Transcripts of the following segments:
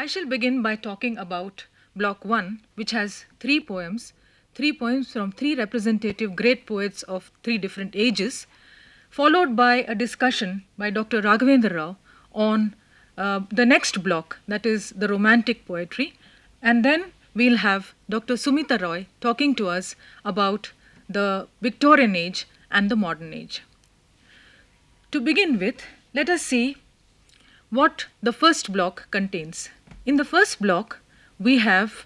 I shall begin by talking about Block 1, which has three poems from three representative great poets of three different ages, followed by a discussion by Dr. Raghavendra Rao on the next block, that is the romantic poetry, and then we'll have Dr. Sumita Roy talking to us about the Victorian age and the modern age. To begin with, let us see what the first block contains. In the first block, we have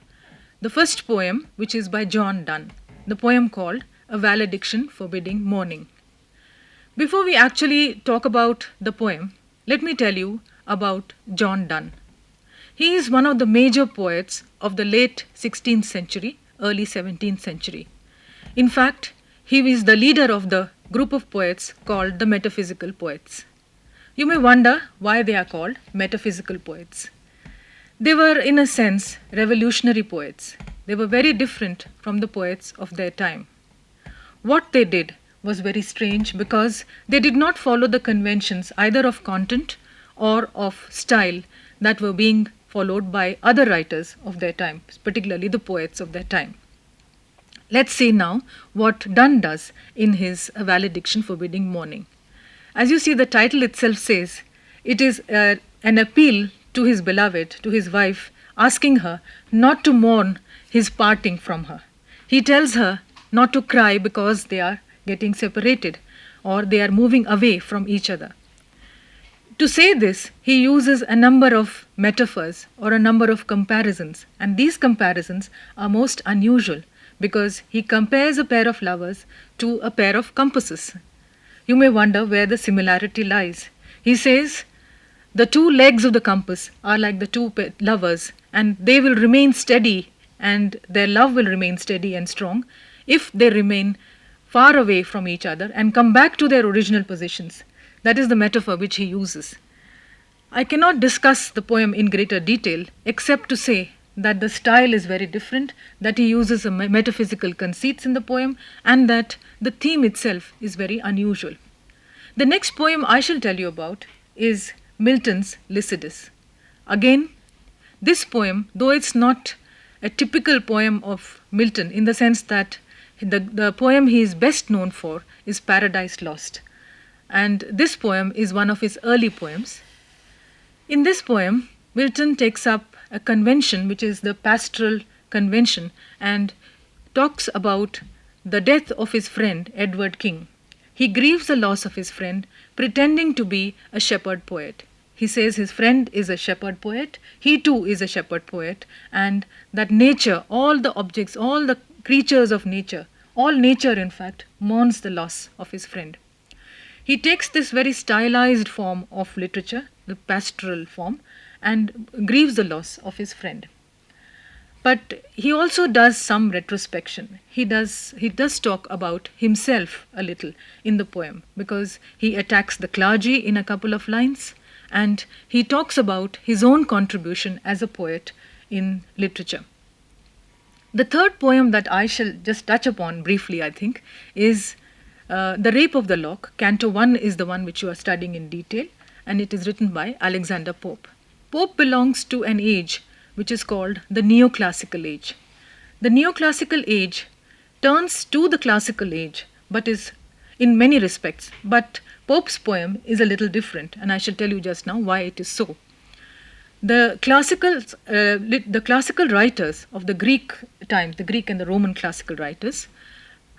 the first poem, which is by John Donne, the poem called A Valediction Forbidding Mourning. Before we actually talk about the poem, let me tell you about John Donne. He is one of the major poets of the late 16th century, early 17th century. In fact, he is the leader of the group of poets called the metaphysical poets. You may wonder why they are called metaphysical poets. They were, in a sense, revolutionary poets. They were very different from the poets of their time. What they did was very strange because they did not follow the conventions either of content or of style that were being followed by other writers of their time, particularly the poets of their time. Let's see now what Donne does in his A Valediction Forbidding Mourning. As you see, the title itself says it is an appeal to his beloved, to his wife, asking her not to mourn his parting from her. He tells her not to cry because they are getting separated or they are moving away from each other. To say this, he uses a number of metaphors or a number of comparisons, and these comparisons are most unusual because he compares a pair of lovers to a pair of compasses. You may wonder where the similarity lies. He says the two legs of the compass are like the two lovers, and they will remain steady, and their love will remain steady and strong if they remain far away from each other and come back to their original positions. That is the metaphor which he uses. I cannot discuss the poem in greater detail except to say that the style is very different, that he uses metaphysical conceits in the poem, and that the theme itself is very unusual. The next poem I shall tell you about is Milton's Lycidas. Again, this poem, though it's not a typical poem of Milton in the sense that the poem he is best known for is Paradise Lost. And this poem is one of his early poems. In this poem, Milton takes up a convention which is the pastoral convention and talks about the death of his friend Edward King. He grieves the loss of his friend, pretending to be a shepherd poet. He says his friend is a shepherd poet, he too is a shepherd poet, and that nature, all the objects, all the creatures of nature, all nature in fact, mourns the loss of his friend. He takes this very stylized form of literature, the pastoral form, and grieves the loss of his friend. But he also does some retrospection. He does talk about himself a little in the poem because he attacks the clergy in a couple of lines, and he talks about his own contribution as a poet in literature. The third poem that I shall just touch upon briefly, I think, is The Rape of the Lock. Canto 1 is the one which you are studying in detail, and it is written by Alexander Pope. Pope belongs to an age which is called the neoclassical age. The neoclassical age turns to the classical age, but is in many respects. But Pope's poem is a little different, and I shall tell you just now why it is so. The classical writers of the Greek times, the Greek and the Roman classical writers,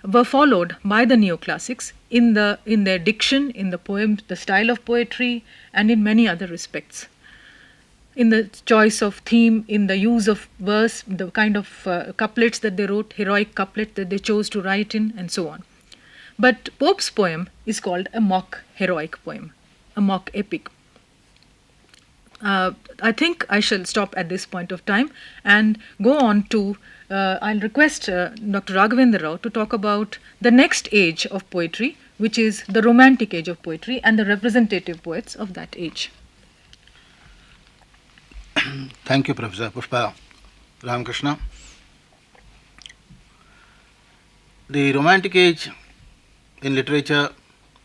were followed by the neoclassics in their diction, in the poem, the style of poetry, and in many other respects. In the choice of theme, in the use of verse, the kind of couplets that they wrote, heroic couplet that they chose to write in, and so on. But Pope's poem is called a mock heroic poem, a mock epic. I think I shall stop at this point of time and go on to, I'll request Dr. Raghavendra Rao to talk about the next age of poetry, which is the romantic age of poetry and the representative poets of that age. Thank you, Professor Pushpa Ramakrishna. The Romantic Age in literature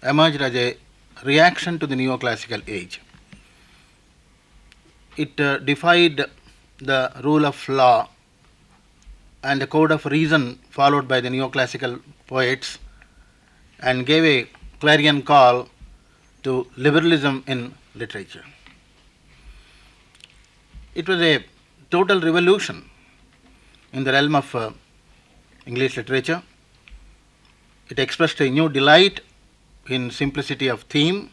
emerged as a reaction to the neoclassical age. It defied the rule of law and the code of reason followed by the neoclassical poets and gave a clarion call to liberalism in literature. It was a total revolution in the realm of English literature. It expressed a new delight in simplicity of theme,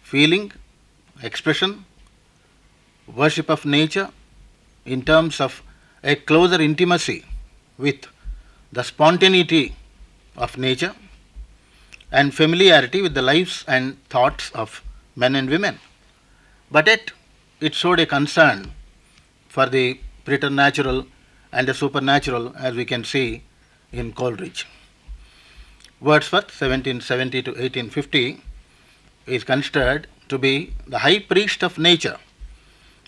feeling, expression, worship of nature in terms of a closer intimacy with the spontaneity of nature and familiarity with the lives and thoughts of men and women. But yet, it showed a concern for the preternatural and the supernatural, as we can see in Coleridge. Wordsworth, 1770 to 1850, is considered to be the high priest of nature,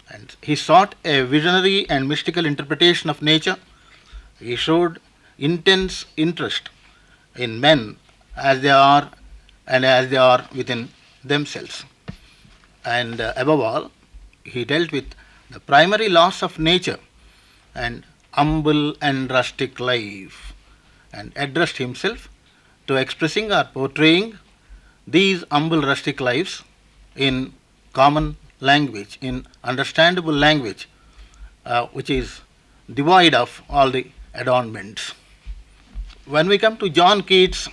and he sought a visionary and mystical interpretation of nature. He showed intense interest in men as they are and as they are within themselves. And above all, he dealt with the primary laws of nature and humble and rustic life, and addressed himself to expressing or portraying these humble rustic lives in common language, in understandable language, which is devoid of all the adornments. When we come to John Keats,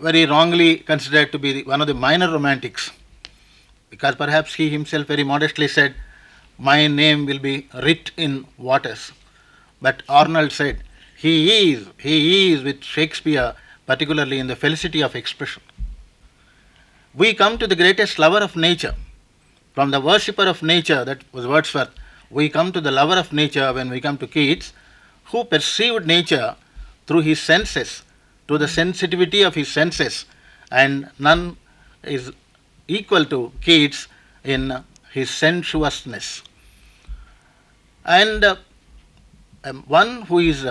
very wrongly considered to be one of the minor romantics, because perhaps he himself very modestly said, "My name will be writ in waters." But Arnold said, he is with Shakespeare, particularly in the felicity of expression. We come to the greatest lover of nature. From the worshipper of nature, that was Wordsworth, we come to the lover of nature when we come to Keats, who perceived nature through his senses, to the sensitivity of his senses, and none is equal to Keats in his sensuousness. And one who is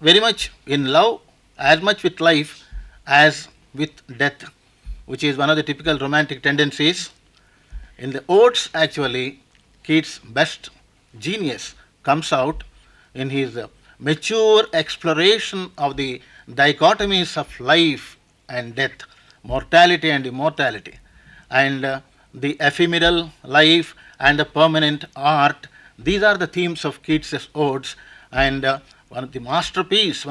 very much in love, as much with life as with death, which is one of the typical romantic tendencies. In the odes, actually, Keats' best genius comes out in his mature exploration of the dichotomies of life and death, mortality and immortality, and the ephemeral life and the permanent art. These are the themes of Keats' odes, and one of the masterpieces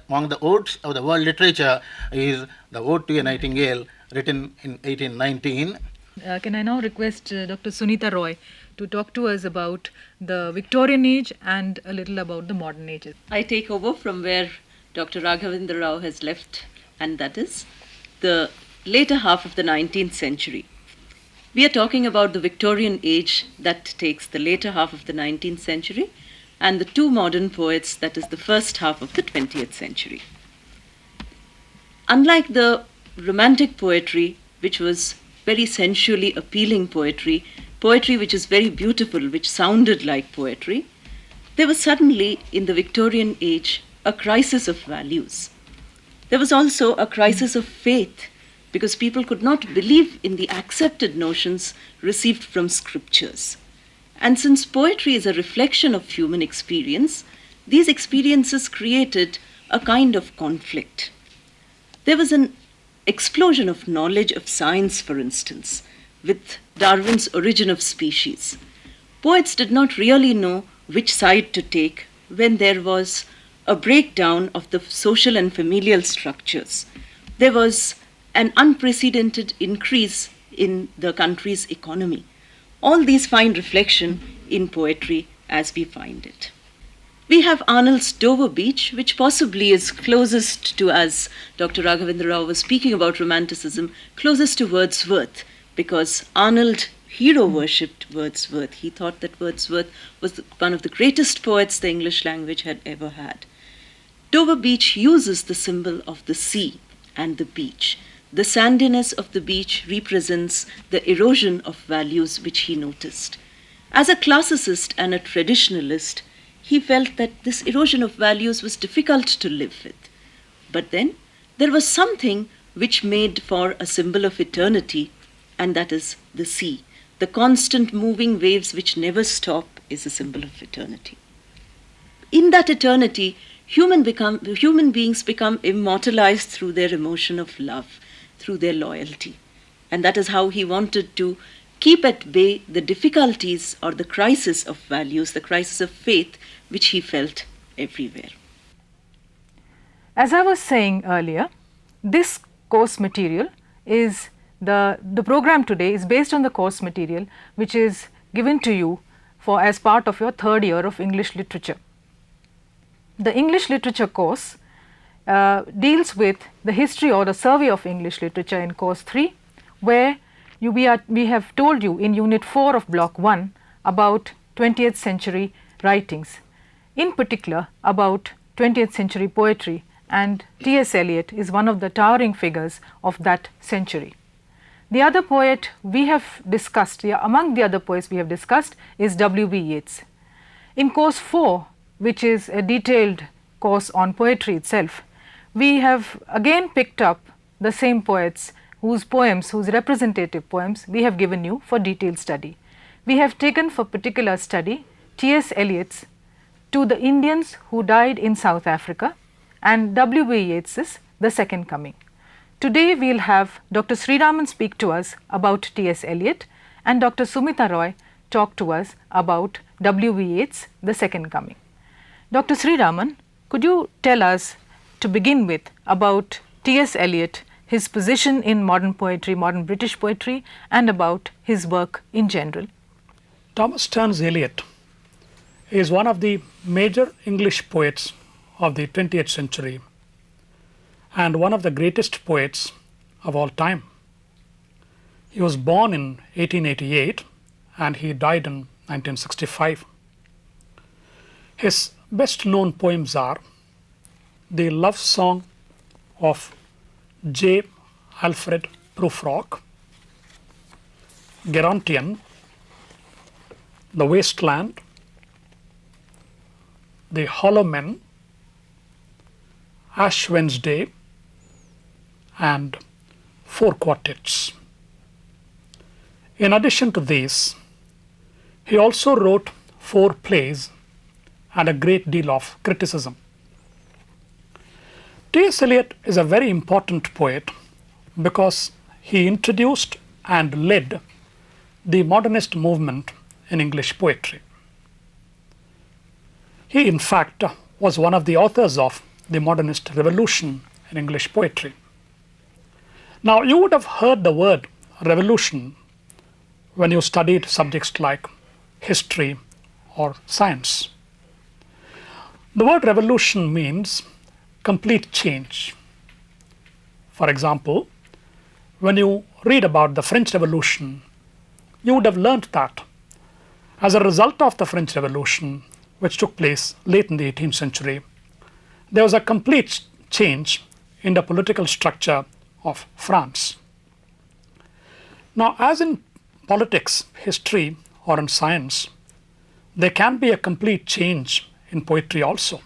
among the odes of the world literature is the Ode to a Nightingale, written in 1819. Can I now request Dr. Sunita Roy to talk to us about the Victorian age and a little about the modern ages? I take over from where Dr. Raghavendra Rao has left, and that is the later half of the 19th century. We are talking about the Victorian age that takes the later half of the 19th century and the two modern poets, that is the first half of the 20th century. Unlike the Romantic poetry, which was very sensually appealing poetry, poetry which is very beautiful, which sounded like poetry, there was suddenly in the Victorian age a crisis of values. There was also a crisis of faith, because people could not believe in the accepted notions received from scriptures. And since poetry is a reflection of human experience, these experiences created a kind of conflict. There was an explosion of knowledge of science, for instance, with Darwin's Origin of Species. Poets did not really know which side to take when there was a breakdown of the social and familial structures. There was an unprecedented increase in the country's economy. All these find reflection in poetry as we find it. We have Arnold's Dover Beach, which possibly is closest to, as Dr. Raghavendra Rao was speaking about Romanticism, closest to Wordsworth, because Arnold hero worshipped Wordsworth. He thought that Wordsworth was one of the greatest poets the English language had ever had. Dover Beach uses the symbol of the sea and the beach. The sandiness of the beach represents the erosion of values which he noticed. As a classicist and a traditionalist, he felt that this erosion of values was difficult to live with. But then there was something which made for a symbol of eternity, and that is the sea. the constant moving waves which never stop, is a symbol of eternity. In that eternity, human beings become immortalized through their emotion of love, through their loyalty. And that is how he wanted to keep at bay the difficulties or the crisis of values, the crisis of faith, which he felt everywhere. As I was saying earlier, this course material is the program today is based on the course material which is given to you as part of your third year of English literature. The English literature course deals with the history or the survey of English literature in course 3, where we have told you in unit 4 of block 1 about 20th century writings, in particular about 20th century poetry, and T.S. Eliot is one of the towering figures of that century. The other poet we have discussed, among the other poets we have discussed, is W.B. Yeats. In course 4, which is a detailed course on poetry itself, we have again picked up the same poets whose representative poems we have given you for detailed study. We have taken for particular study T.S. Eliot's To the Indians Who Died in South Africa and W.B. Yeats's The Second Coming. Today we will have Dr. Sriraman speak to us about T.S. Eliot and Dr. Sumita Roy talk to us about W.B. Yeats' The Second Coming. Dr. Sriraman, could you tell us to begin with about T.S. Eliot, his position in modern poetry, modern British poetry, and about his work in general? Thomas Stearns Eliot is one of the major English poets of the 20th century and one of the greatest poets of all time. He was born in 1888 and he died in 1965. His best known poems are the love song of J. Alfred Prufrock, Gerontian, The Wasteland, The Hollow Men, Ash Wednesday, and 4 quartets. In addition to these, he also wrote 4 plays and a great deal of criticism. T.S. Eliot is a very important poet because he introduced and led the modernist movement in English poetry. He in fact was one of the authors of the Modernist Revolution in English poetry. Now you would have heard the word revolution when you studied subjects like history or science. The word revolution means complete change. For example, when you read about the French Revolution, you would have learnt that as a result of the French Revolution, which took place late in the 18th century, there was a complete change in the political structure of France. Now, as in politics, history, or in science, there can be a complete change in poetry also.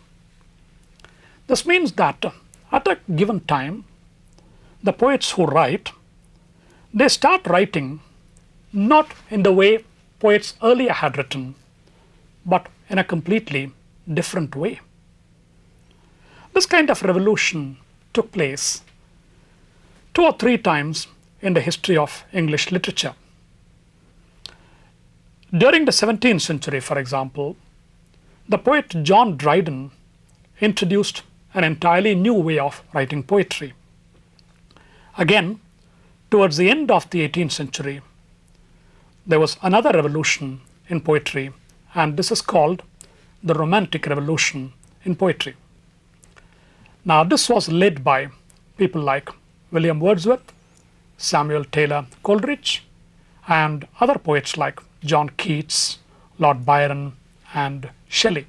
This means that at a given time, the poets who write, they start writing not in the way poets earlier had written, but in a completely different way. This kind of revolution took place 2 or 3 times in the history of English literature. During the 17th century, for example, the poet John Dryden introduced an entirely new way of writing poetry. Again, towards the end of the 18th century, there was another revolution in poetry, and this is called the Romantic Revolution in poetry. Now, this was led by people like William Wordsworth, Samuel Taylor Coleridge, and other poets like John Keats, Lord Byron, and Shelley.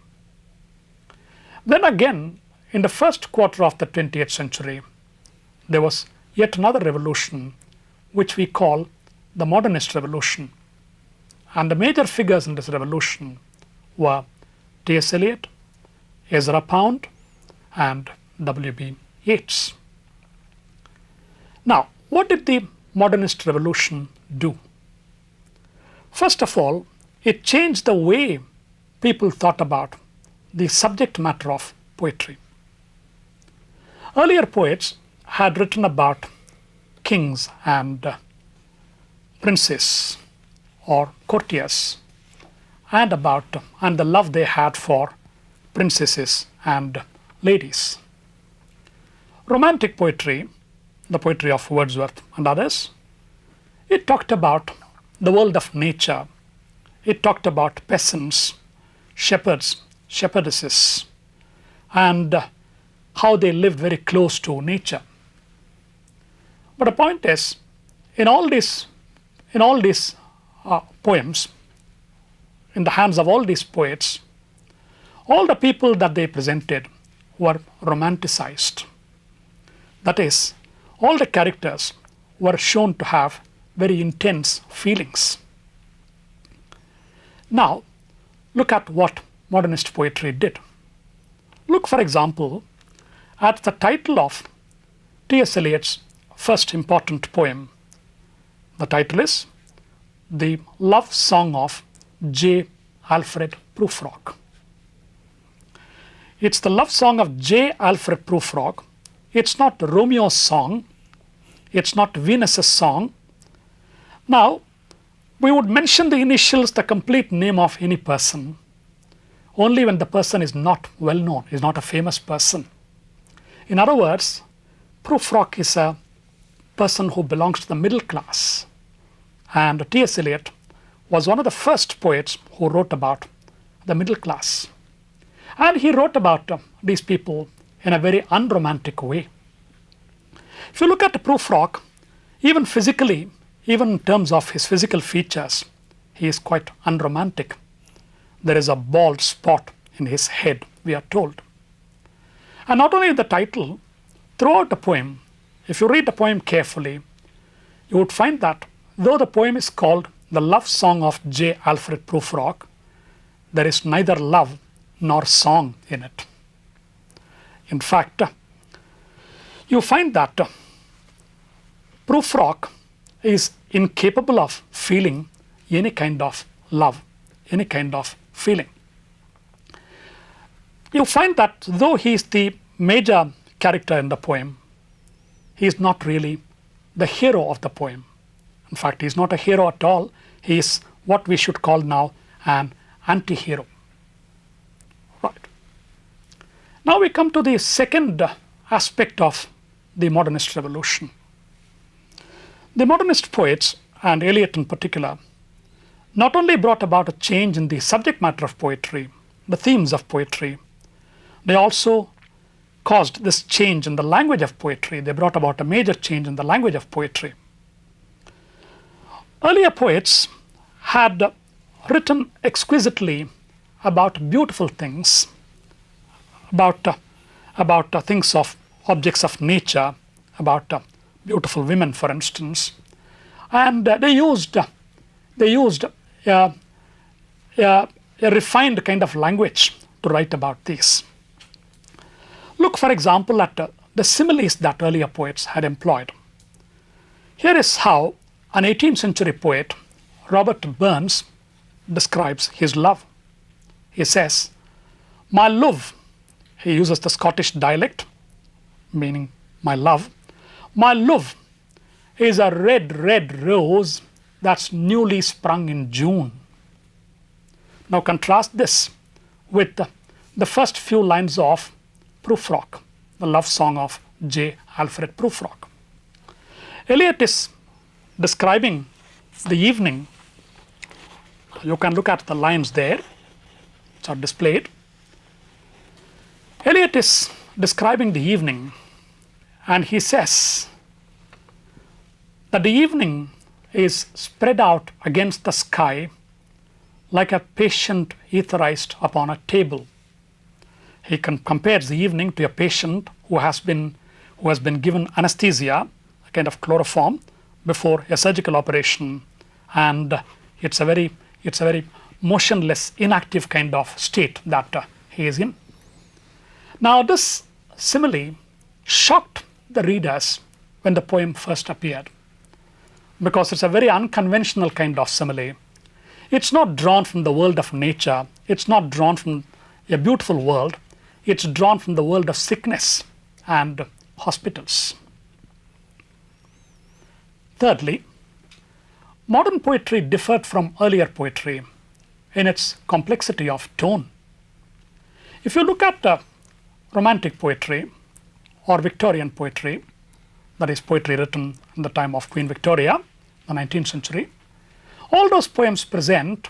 Then again, in the first quarter of the 20th century, there was yet another revolution, which we call the Modernist Revolution. And the major figures in this revolution were T.S. Eliot, Ezra Pound, and W.B. Yeats. Now, what did the Modernist Revolution do? First of all, it changed the way people thought about the subject matter of poetry. Earlier poets had written about kings and princes or courtiers and the love they had for princesses and ladies. Romantic poetry, the poetry of Wordsworth and others, it talked about the world of nature. It talked about peasants, shepherds, shepherdesses, and how they lived very close to nature. But the point is, in all these poems, in the hands of all these poets, all the people that they presented were romanticized. That is, all the characters were shown to have very intense feelings. Now, look at what modernist poetry did. Look, for example, at the title of T.S. Eliot's first important poem. The title is The Love Song of J. Alfred Prufrock. It's the love song of J. Alfred Prufrock. It's not Romeo's song. It's not Venus's song. Now, we would mention the initials, the complete name of any person, only when the person is not well known, is not a famous person. In other words, Prufrock is a person who belongs to the middle class. And T.S. Eliot was one of the first poets who wrote about the middle class. And he wrote about these people in a very unromantic way. If you look at Prufrock, even physically, even in terms of his physical features, he is quite unromantic. There is a bald spot in his head, we are told. And not only the title, throughout the poem, if you read the poem carefully, you would find that though the poem is called The Love Song of J. Alfred Prufrock, there is neither love nor song in it. In fact, you find that Prufrock is incapable of feeling any kind of love, any kind of feeling. You find that though he is the major character in the poem, he is not really the hero of the poem. In fact, he is not a hero at all. He is what we should call now an anti-hero. Right. Now we come to the second aspect of the Modernist Revolution. The modernist poets, and Eliot in particular, not only brought about a change in the subject matter of poetry, the themes of poetry, they also caused this change in the language of poetry. They brought about a major change in the language of poetry. Earlier poets had written exquisitely about beautiful things, about things of objects of nature, about beautiful women, for instance, and they used a refined kind of language to write about these. Look, for example, at the similes that earlier poets had employed. Here is how an 18th century poet, Robert Burns, describes his love. He says, "My love," he uses the Scottish dialect, meaning my love, "my love is a red, red rose that's newly sprung in June." Now contrast this with the first few lines of Prufrock, the love song of J. Alfred Prufrock. Eliot is describing the evening. You can look at the lines there, which are displayed. Eliot is describing the evening, and he says that the evening is spread out against the sky like a patient etherized upon a table. He compares the evening to a patient who has been given anesthesia, a kind of chloroform, before a surgical operation, and it's a very motionless, inactive kind of state that he is in. Now, this simile shocked the readers when the poem first appeared, because it's a very unconventional kind of simile. It's not drawn from the world of nature. It's not drawn from a beautiful world. It's drawn from the world of sickness and hospitals. Thirdly, modern poetry differed from earlier poetry in its complexity of tone. If you look at Romantic poetry or Victorian poetry, that is poetry written in the time of Queen Victoria, the 19th century, all those poems present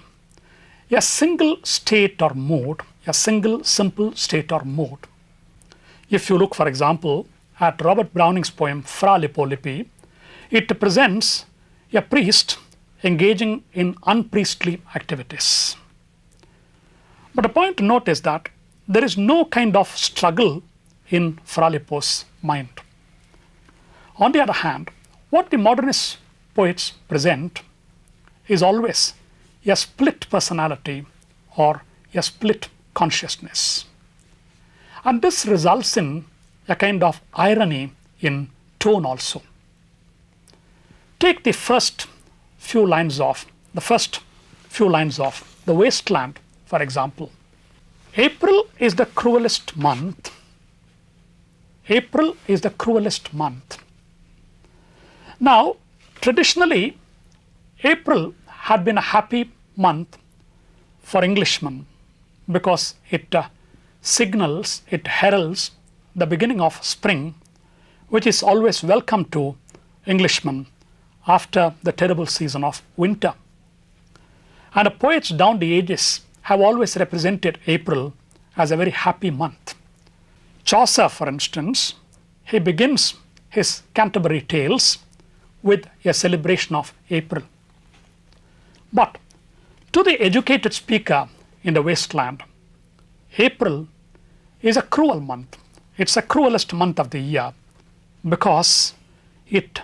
a single state or mood, a single simple state or mood. If you look, for example, at Robert Browning's poem Fra Lippo Lippi, it presents a priest engaging in unpriestly activities. But a point to note is that there is no kind of struggle in Fra Lippo's mind. On the other hand, what the modernist poets present is always a split personality or a split consciousness. And this results in a kind of irony in tone also. Take the first few lines of The Wasteland, for example. April is the cruelest month. April is the cruelest month. Now, traditionally, April had been a happy month for Englishmen because it signals, it heralds the beginning of spring, which is always welcome to Englishmen after the terrible season of winter. And the poets down the ages have always represented April as a very happy month. Chaucer, for instance, he begins his Canterbury Tales with a celebration of April. But to the educated speaker in The Wasteland, April is a cruel month. It's the cruelest month of the year because it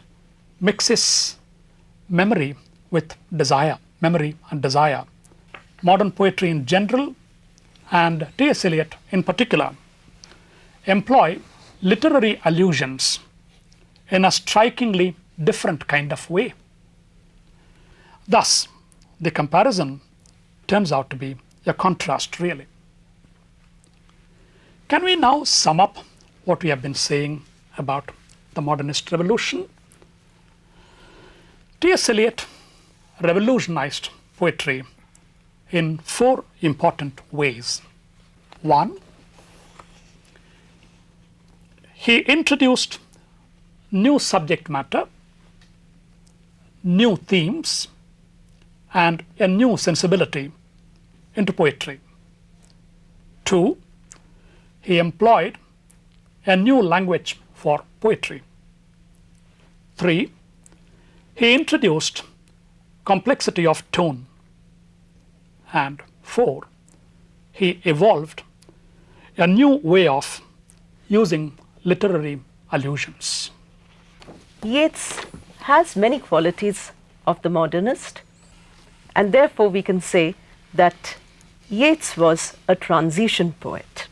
mixes memory with desire, memory and desire. Modern poetry in general and T.S. Eliot in particular employ literary allusions in a strikingly different kind of way. Thus, the comparison turns out to be a contrast, really. Can we now sum up what we have been saying about the Modernist Revolution? T.S. Eliot revolutionized poetry in 4 important ways. 1, he introduced new subject matter, new themes, and a new sensibility into poetry. 2, he employed a new language for poetry. 3, he introduced complexity of tone. And 4, he evolved a new way of using literary allusions. Yeats has many qualities of the modernist, and therefore we can say that Yeats was a transition poet.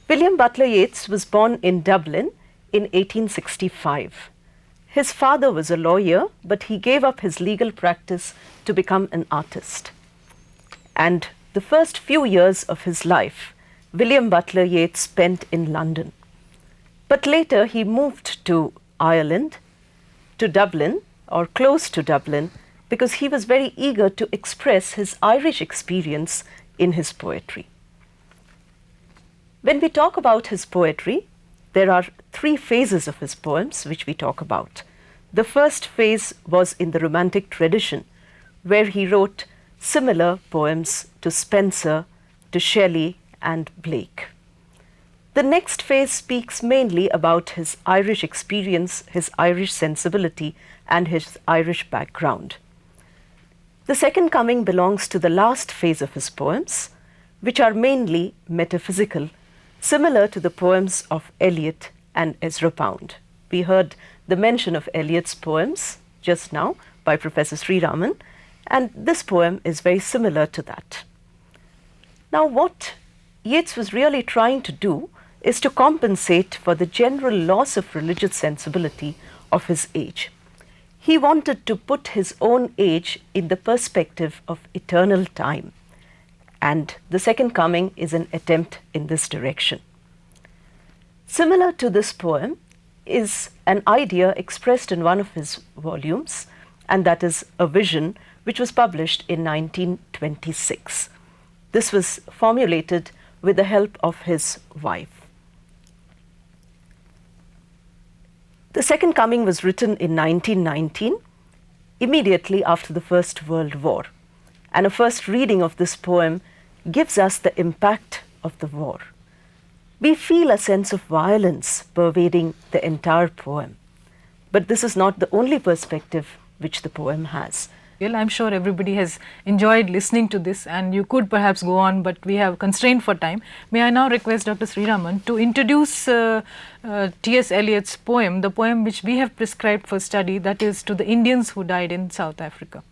William Butler Yeats was born in Dublin in 1865. His father was a lawyer, but he gave up his legal practice to become an artist. And the first few years of his life, William Butler Yeats spent in London. But later he moved to Ireland, to Dublin, or close to Dublin, because he was very eager to express his Irish experience in his poetry. When we talk about his poetry, there are 3 phases of his poems which we talk about. The first phase was in the Romantic tradition, where he wrote similar poems to Spenser, to Shelley, and Blake. The next phase speaks mainly about his Irish experience, his Irish sensibility, and his Irish background. The second coming belongs to the last phase of his poems, which are mainly metaphysical, similar to the poems of Eliot and Ezra Pound. We heard the mention of Eliot's poems just now by Professor Sriraman, and this poem is very similar to that. Now, what Yeats was really trying to do is to compensate for the general loss of religious sensibility of his age. He wanted to put his own age in the perspective of eternal time, and The Second Coming is an attempt in this direction. Similar to this poem is an idea expressed in one of his volumes, and that is A Vision, which was published in 1926. This was formulated with the help of his wife. The Second Coming was written in 1919, immediately after the First World War, and a first reading of this poem gives us the impact of the war. We feel a sense of violence pervading the entire poem, but this is not the only perspective which the poem has. Well, I'm sure everybody has enjoyed listening to this, and you could perhaps go on, but we have constraint for time. May I now request Dr. Sriraman to introduce T.S. Eliot's poem, the poem which we have prescribed for study, that is To the Indians Who Died in South Africa,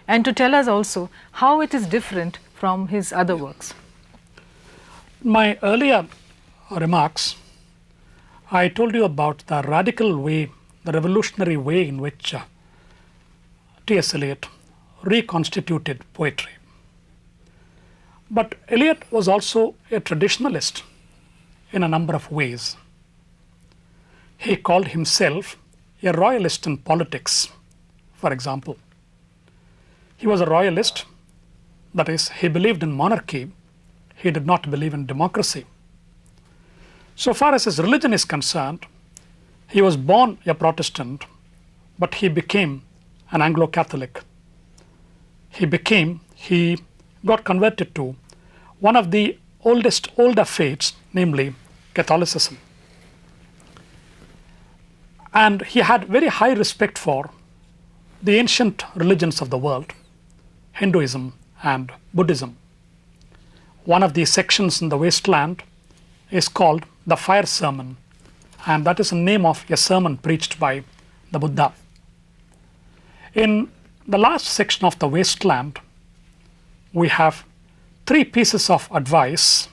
and to tell us also how it is different from his other works. My earlier remarks, I told you about the radical way, the revolutionary way in which T.S. Eliot reconstituted poetry. But Eliot was also a traditionalist in a number of ways. He called himself a royalist in politics, for example. He was a royalist, that is, he believed in monarchy, he did not believe in democracy. So far as his religion is concerned, he was born a Protestant, but he became an Anglo-Catholic. He got converted to one of the older faiths, namely Catholicism. And he had very high respect for the ancient religions of the world, Hinduism and Buddhism. One of the sections in the wasteland is called the Fire Sermon, and that is the name of a sermon preached by the Buddha. In the last section of the wasteland, we have 3 pieces of advice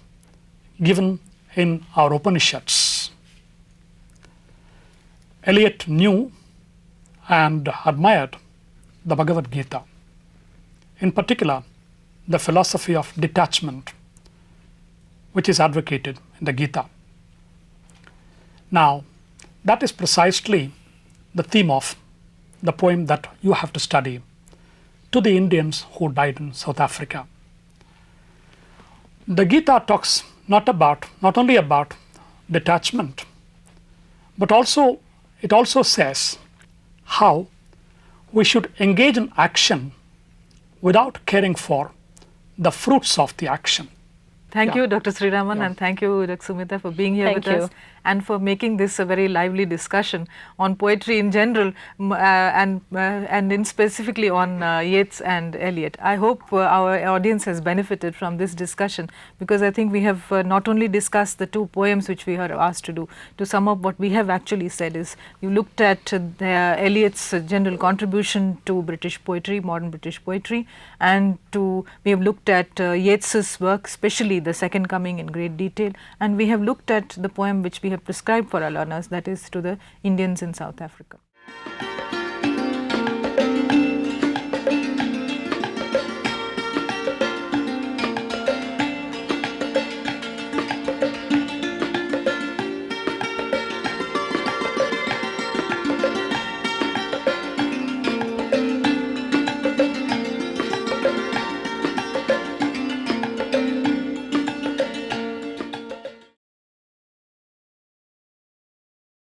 given in our Upanishads. Eliot knew and admired the Bhagavad Gita, in particular the philosophy of detachment, which is advocated in the Gita. Now, that is precisely the theme of the poem that you have to study, To the Indians Who Died in South Africa. The Gita talks not only about detachment, but it also says how we should engage in action without caring for the fruits of the action. Thank you, Dr. Sriraman, and thank you, Dr. Sumita, for being here with us and for making this a very lively discussion on poetry in general and in specifically on Yeats and Eliot. I hope our audience has benefited from this discussion, because I think we have not only discussed the 2 poems which we are asked to do. To sum up, what we have actually said is you looked at Eliot's general contribution to British poetry, modern British poetry, and we have looked at Yeats's work, especially The Second Coming, in great detail, and we have looked at the poem which we have prescribed for our learners, that is To the Indians in South Africa.